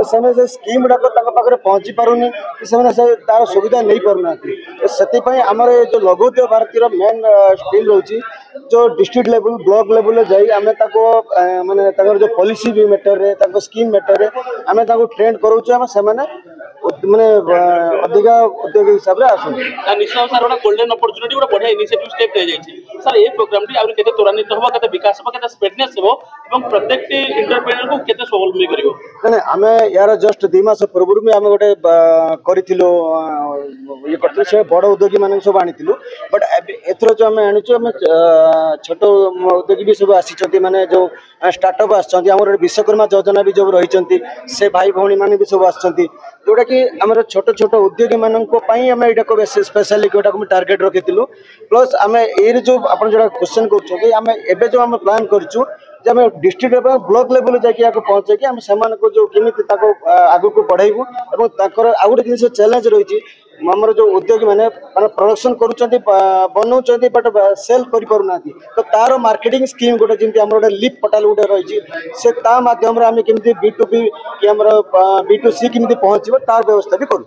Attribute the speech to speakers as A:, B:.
A: से स्कीम गुड़ाक पहुँची पारुनी से तार सुविधा नहीं पारना से आमर जो लघु उद्योग भारती मेन स्कीम रोचे जो डिस्ट्रिक्ट लेवल ब्लॉक लेवल जाई आम माने जो पॉलिसी भी मैटर रे स्कीम मैटर रे आम ट्रेंड करूँ से माने अधिक उद्योग हिसाब से आस
B: निश्चय सर गोटे गोल्डन अपॉर्चुनिटी गोटे बढ़िया इनिशिएटिव स्टेप ले जाइए सर ये प्रोग्राम टी आउरी केते त्वरान्वित हो केते विकास हो केते स्प्रेडनेस हो एवं प्रत्येक एंटरप्रेन्योर को केते स्वावलंबी करिवो
A: नहीं आम यार जस्ट 2 मास पूर्व भी आम गोटे करिथिलु ये करथिलु से बड़ उद्योगी मान सब आनिथिलु बट एथरो जो आम आनिछु आम छोट उद्योगी भी सब आसी माने जो स्टार्टअप आछंती हमर विश्वकर्मा योजना भी जो रहिचंती से भाई भौणी माने भी सब आछंती जोटा कि आमर छोट छोट उद्योगी मानन को पई आम एटा को स्पेशली कोटा को टार्गेट रखिथिलु प्लस आम ए जो आपण जोटा क्वेश्चन करछो आम एबे जो आम प्लान करछु जे आम डिस्ट्रिक्ट लेवल ब्लॉक लेवल जाके पहुंचे कि आम से जो केमिति आगु को बढ़ाइबु एवं ताकर आ गोटे जिन चैलेंज रही आमर जो उद्योगी मैंने प्रोडक्शन करुँच बनाऊँ बट सेल कर तो तार मार्केटिंग स्कीम गोटे जमी आम गोटे लिप पोर्टाल गोटे रही से माध्यम आम केमी B2B कि B2C केमी पहुँचो तार व्यवस्था भी करूँ।